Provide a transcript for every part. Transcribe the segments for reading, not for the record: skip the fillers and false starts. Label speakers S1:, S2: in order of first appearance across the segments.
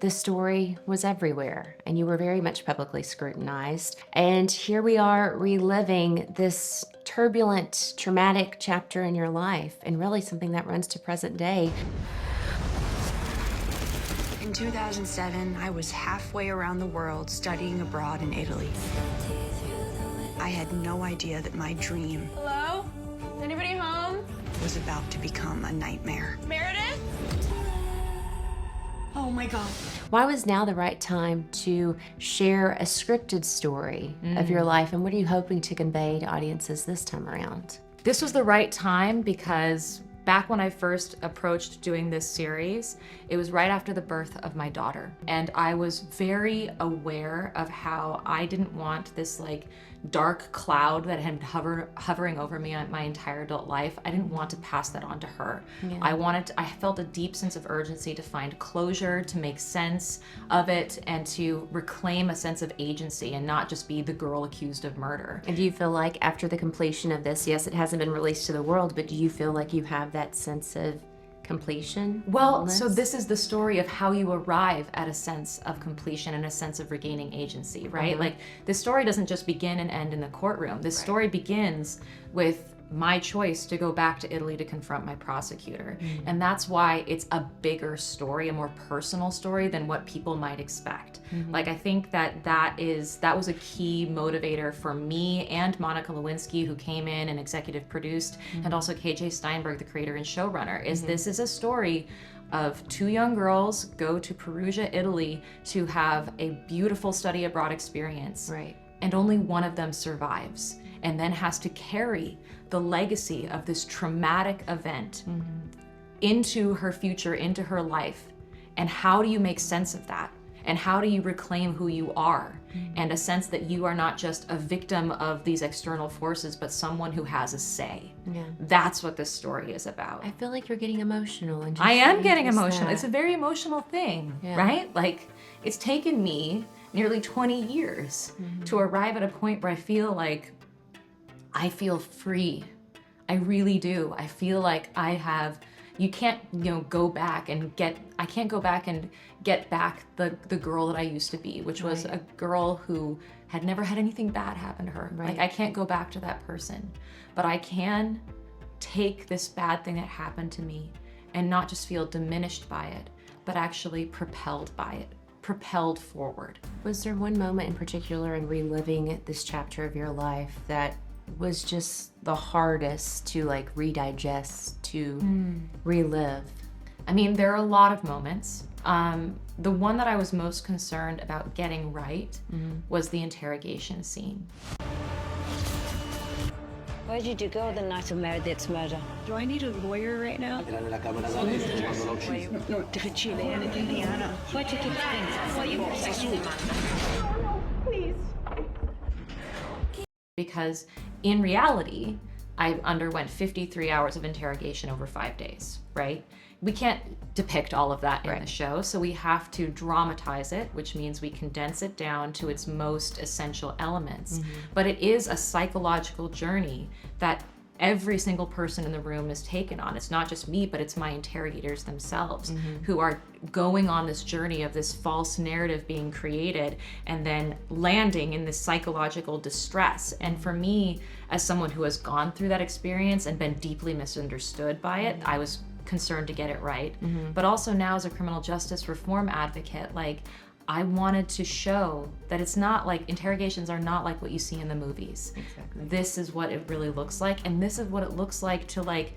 S1: this story was everywhere and you were very much publicly scrutinized. And here we are reliving this turbulent, traumatic chapter in your life, and really something that runs to present day.
S2: In 2007, I was halfway around the world studying abroad in Italy. I had no idea that my dream
S3: Hello? Anybody home?
S2: was about to become a nightmare.
S3: Meredith?
S2: Oh my God.
S1: Why was now the right time to share a scripted story of your life, and what are you hoping to convey to audiences this time around?
S4: This was the right time because back when I first approached doing this series, it was right after the birth of my daughter. And I was very aware of how I didn't want this like dark cloud that had hovering over me my entire adult life. I didn't want to pass that on to her.
S1: Yeah.
S4: I felt a deep sense of urgency to find closure, to make sense of it, and to reclaim a sense of agency and not just be the girl accused of murder.
S1: And do you feel like after the completion of this, yes, it hasn't been released to the world, but do you feel like you have that sense of completion?
S4: Well,
S1: wellness?
S4: so this is the story of how you arrive at a sense of completion and a sense of regaining agency, right? Like, this story doesn't just begin and end in the courtroom. This story begins with my choice to go back to Italy to confront my prosecutor. And that's why it's a bigger story, a more personal story than what people might expect. Like, I think that was a key motivator for me and Monica Lewinsky, who came in and executive produced, and also KJ Steinberg, the creator and showrunner, is this is a story of two young girls go to Perugia, Italy to have a beautiful study abroad experience.
S1: Right.
S4: And only one of them survives, and then has to carry the legacy of this traumatic event into her future, into her life. And how do you make sense of that? And how do you reclaim who you are? And a sense that you are not just a victim of these external forces, but someone who has a say.
S1: Yeah.
S4: That's what this story is about.
S1: I feel like you're getting emotional. And
S4: I am getting
S1: just
S4: emotional.
S1: that.
S4: It's a very emotional thing,
S1: Yeah.
S4: right? Like, it's taken me nearly 20 years to arrive at a point where I feel feel free. I really do. I feel like you can't, go back and I can't go back and get back the girl that I used to be, which was a girl who had never had anything bad happen to her.
S1: Right.
S4: Like, I can't go back to that person, but I can take this bad thing that happened to me and not just feel diminished by it, but actually propelled by it, propelled forward.
S1: Was there one moment in particular in reliving this chapter of your life that was just the hardest to like redigest, to relive?
S4: I mean, there are a lot of moments. The one that I was most concerned about getting right was the interrogation scene.
S5: Where did you go the night of Meredith's murder?
S2: Do I need a lawyer right now?
S5: Why do you keep things?
S4: Because in reality, I underwent 53 hours of interrogation over 5 days, right? We can't depict all of that in the show, so we have to dramatize it, which means we condense it down to its most essential elements. But it is a psychological journey that every single person in the room is taken on. It's not just me, but it's my interrogators themselves who are going on this journey of this false narrative being created and then landing in this psychological distress. And for me, as someone who has gone through that experience and been deeply misunderstood by it, I was concerned to get it right. But also now as a criminal justice reform advocate, like, I wanted to show that it's not like, interrogations are not like what you see in the movies.
S1: Exactly.
S4: This is what it really looks like, and this is what it looks like to like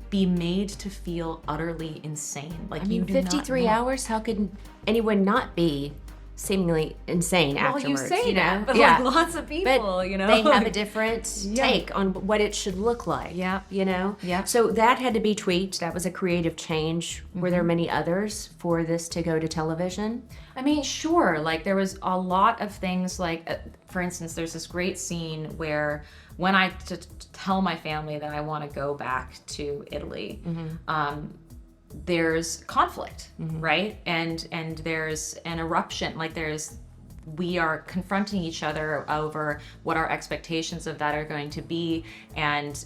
S4: be made to feel utterly insane. Like,
S1: I mean,
S4: you do not
S1: 53
S4: know.
S1: hours, how could anyone not be seemingly insane
S4: Well,
S1: afterwards?
S4: you say that, but
S1: yeah.
S4: like lots of people,
S1: But
S4: you know,
S1: they have a
S4: like-
S1: different
S4: Yeah.
S1: take on what it should look like.
S4: Yeah.
S1: You know?
S4: Yeah.
S1: So that had to be tweaked. That was a creative change. Were there many others for this to go to television?
S4: I mean, sure. Like, there was a lot of things. Like, for instance, there's this great scene where when I tell my family that I want to go back to Italy, there's conflict, right? And there's an eruption. Like, we are confronting each other over what our expectations of that are going to be, and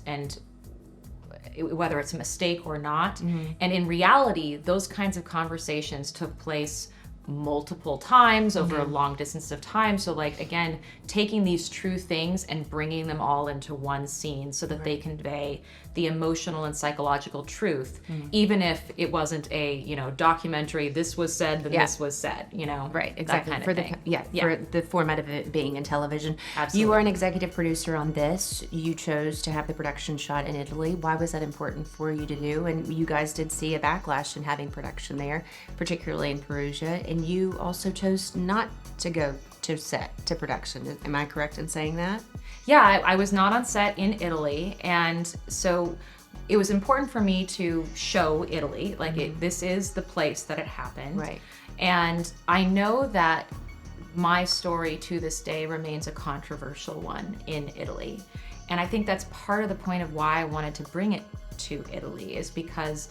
S4: whether it's a mistake or not. And in reality, those kinds of conversations took place multiple times over a long distance of time. So like, again, taking these true things and bringing them all into one scene so that they convey the emotional and psychological truth, even if it wasn't a, you know, documentary, this was said, then this was said, you know.
S1: Right, exactly.
S4: That kind
S1: For
S4: of
S1: the
S4: thing.
S1: for the format of it being in television.
S4: Absolutely.
S1: You are an executive producer on this. You chose to have the production shot in Italy. Why was that important for you to do? And you guys did see a backlash in having production there, particularly in Perugia. And you also chose not to go to set to production. Am I correct in saying that?
S4: Yeah, I was not on set in Italy, and so it was important for me to show Italy. Like, this is the place that it happened.
S1: Right.
S4: And I know that my story to this day remains a controversial one in Italy. And I think that's part of the point of why I wanted to bring it to Italy, is because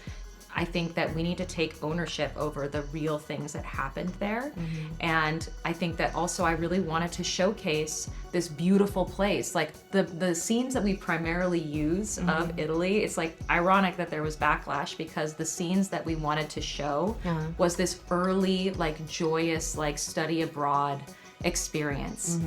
S4: I think that we need to take ownership over the real things that happened there. And I think that also I really wanted to showcase this beautiful place. Like the scenes that we primarily use of Italy, it's like ironic that there was backlash, because the scenes that we wanted to show was this early, like joyous, like study abroad experience.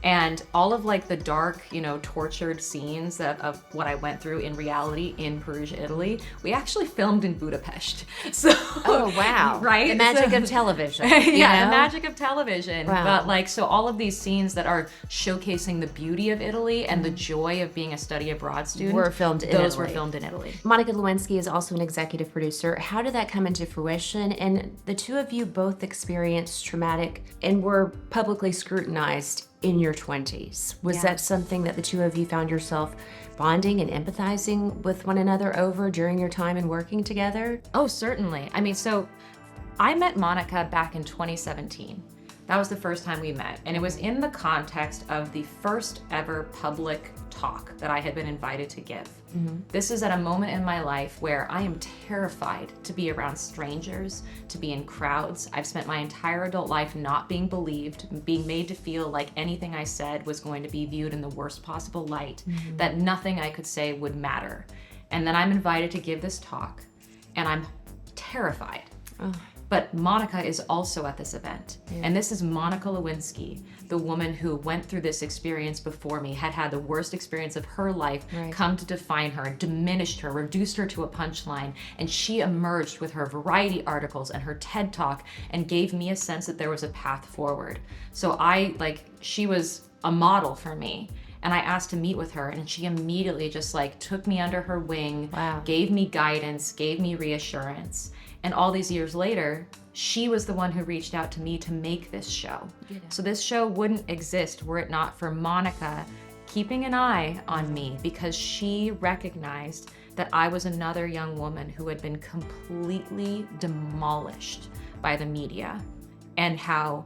S4: And all of like the dark, you know, tortured scenes of what I went through in reality in Perugia, Italy, we actually filmed in Budapest. So
S1: Oh, wow.
S4: right?
S1: The magic
S4: So-
S1: of television.
S4: yeah,
S1: you know?
S4: the magic of television.
S1: Wow.
S4: But like, so all of these scenes that are showcasing the beauty of Italy and the joy of being a study abroad student
S1: Were filmed in
S4: those were
S1: Italy.
S4: filmed in Italy.
S1: Monica Lewinsky is also an executive producer. How did that come into fruition? And the two of you both experienced traumatic and were publicly scrutinized in your 20s. Was that something that the two of you found yourself bonding and empathizing with one another over during your time and working together?
S4: Oh, certainly. I mean, so I met Monica back in 2017. That was the first time we met. And it was in the context of the first ever public talk that I had been invited to give. This is at a moment in my life where I am terrified to be around strangers, to be in crowds. I've spent my entire adult life not being believed, being made to feel like anything I said was going to be viewed in the worst possible light, that nothing I could say would matter. And then I'm invited to give this talk, and I'm terrified. But Monica is also at this event. And this is Monica Lewinsky, the woman who went through this experience before me, had the worst experience of her life, come to define her, diminished her, reduced her to a punchline. And she emerged with her Variety articles and her TED Talk and gave me a sense that there was a path forward. So she was a model for me. And I asked to meet with her, and she immediately just like took me under her wing, gave me guidance, gave me reassurance. And all these years later, she was the one who reached out to me to make this show. So this show wouldn't exist were it not for Monica keeping an eye on me, because she recognized that I was another young woman who had been completely demolished by the media, and how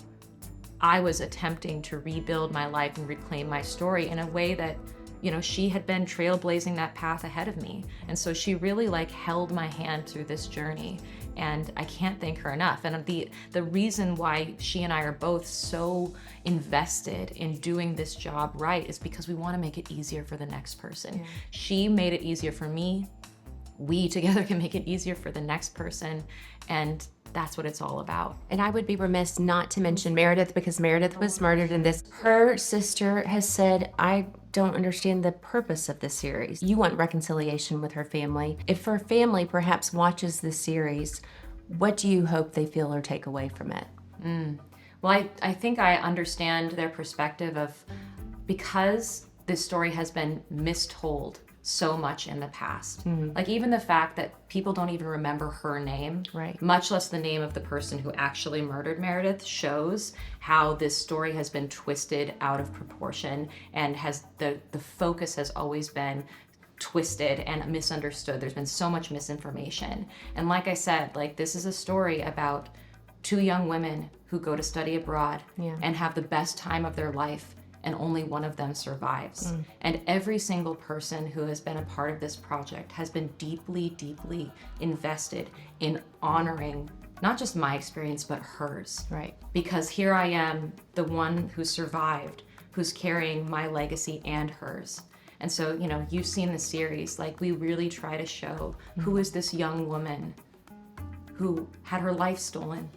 S4: I was attempting to rebuild my life and reclaim my story in a way that, you know, she had been trailblazing that path ahead of me. And so she really like held my hand through this journey, and I can't thank her enough. And the reason why she and I are both so invested in doing this job right is because we want to make it easier for the next person. She made it easier for me. We together can make it easier for the next person. And that's what it's all about.
S1: And I would be remiss not to mention Meredith, because Meredith was murdered in this. Her sister has said, I don't understand the purpose of this series. You want reconciliation with her family. If her family perhaps watches this series, what do you hope they feel or take away from it?
S4: Well, I think I understand their perspective of, because this story has been mistold so much in the past. Like even the fact that people don't even remember her name, much less the name of the person who actually murdered Meredith, shows how this story has been twisted out of proportion, and has the focus has always been twisted and misunderstood. There's been so much misinformation. And like I said, like this is a story about two young women who go to study abroad and have the best time of their life, and only one of them survives. And every single person who has been a part of this project has been deeply, deeply invested in honoring not just my experience, but hers. Because here I am, the one who survived, who's carrying my legacy and hers. And so, you know, you've seen the series, like we really try to show who is this young woman who had her life stolen,